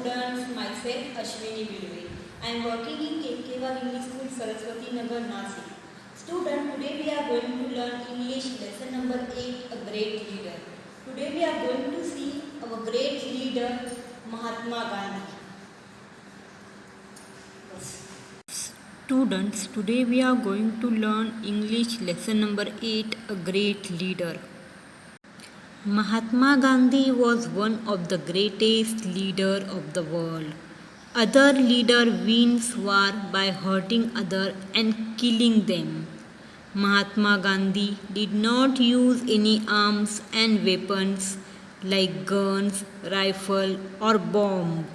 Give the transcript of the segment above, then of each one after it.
students, myself Ashwini Bilwe. I am working in KKV English School, Saraswati Nagar, Nasik. Student, today we are going to learn English lesson number 8, a great leader. Today we are going to see our great leader, Mahatma Gandhi. Students, today we are going to learn English lesson number 8, a great leader. Mahatma Gandhi was one of the greatest leaders of the world. Other leaders wins war by hurting others and killing them. Mahatma Gandhi did not use any arms and weapons like guns, rifle or bomb,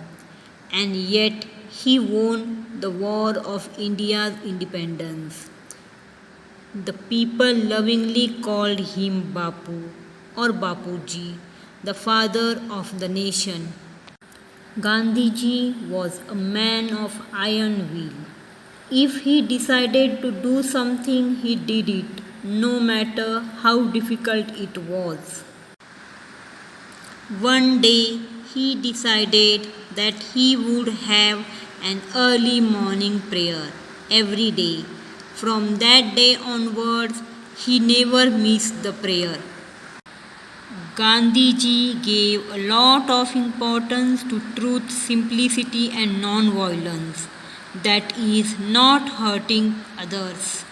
and yet he won the war of India's independence. The people lovingly called him Bapu or Bapuji, the father of the nation. Gandhiji was a man of iron will. If he decided to do something, he did it, no matter how difficult it was. One day, he decided that he would have an early morning prayer every day. From that day onwards, he never missed the prayer. Gandhiji gave a lot of importance to truth, simplicity and non-violence, that is, not hurting others.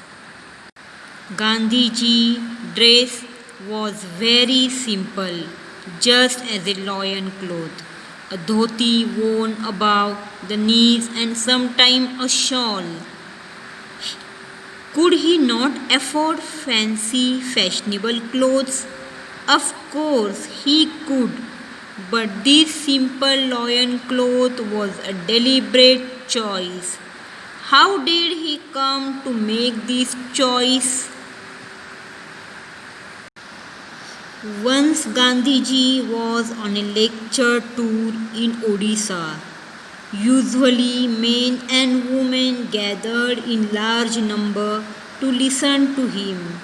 Gandhiji dress was very simple, just as a loin cloth, a dhoti worn above the knees and sometimes a shawl. Could he not afford fancy, fashionable clothes? Of course he could, but this simple loin cloth was a deliberate choice. How did he come to make this choice? Once Gandhiji was on a lecture tour in Odisha. Usually men and women gathered in large number to listen to him.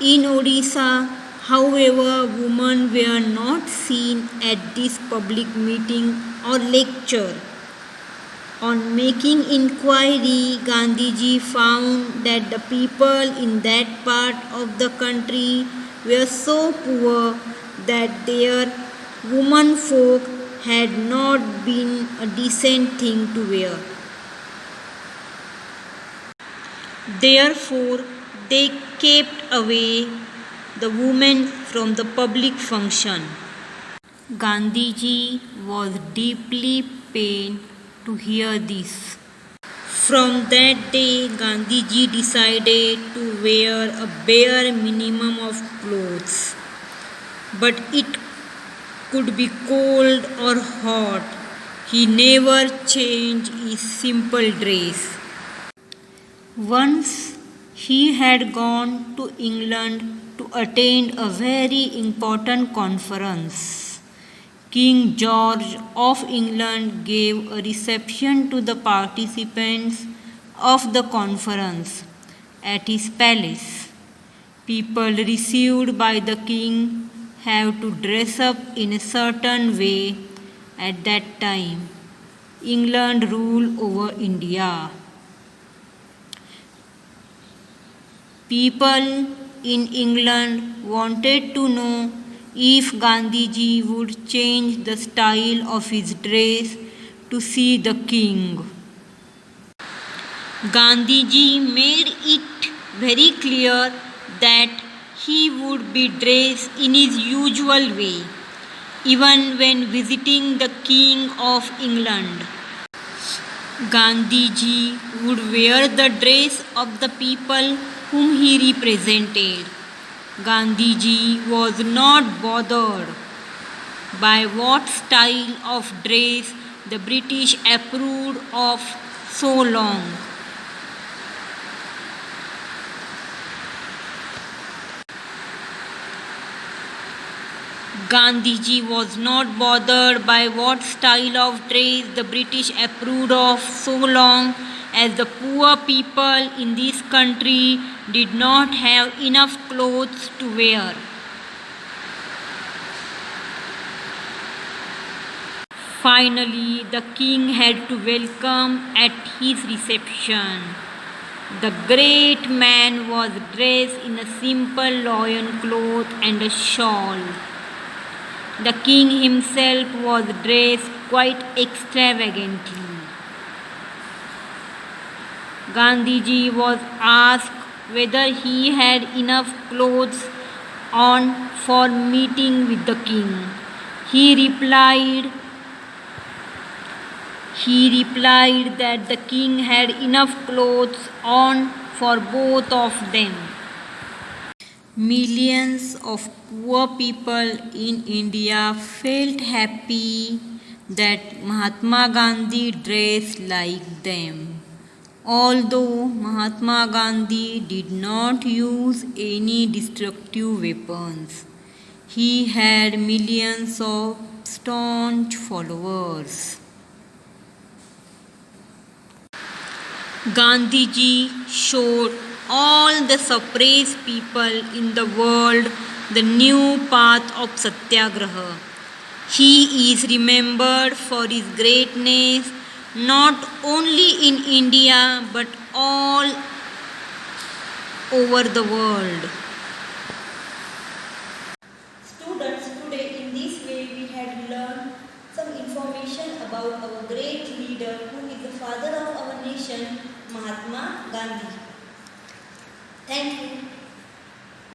In Odisha, however, women were not seen at this public meeting or lecture. On making inquiry, Gandhiji found that the people in that part of the country were so poor that their women folk had not been a decent thing to wear. Therefore, they kept away the women from the public function. Gandhiji was deeply pained to hear this. From that day, Gandhiji decided to wear a bare minimum of clothes. But it could be cold or hot. He never changed his simple dress. Once he had gone to England to attend a very important conference. King George of England gave a reception to the participants of the conference at his palace. People received by the king have to dress up in a certain way at that time. England ruled over India. People in England wanted to know if Gandhiji would change the style of his dress to see the king. Gandhiji made it very clear that he would be dressed in his usual way, even when visiting the King of England. Gandhiji would wear the dress of the people whom he represented. Gandhiji was not bothered by what style of dress the British approved of so long. Gandhiji was not bothered by what style of dress the British approved of so long as the poor people in this country did not have enough clothes to wear. Finally, the king had to welcome at his reception. The great man was dressed in a simple loin cloth and a shawl. The king himself was dressed quite extravagantly. Gandhiji was asked whether he had enough clothes on for meeting with the king. He replied that the king had enough clothes on for both of them. Millions of poor people in India felt happy that Mahatma Gandhi dressed like them. Although Mahatma Gandhi did not use any destructive weapons, he had millions of staunch followers. Gandhiji showed all the suppressed people in the world the new path of Satyagraha. He is remembered for his greatness not only in India but all over the world. Students, today in this way we had learned some information about our great leader who is the father of our nation, Mahatma Gandhi. Thank you.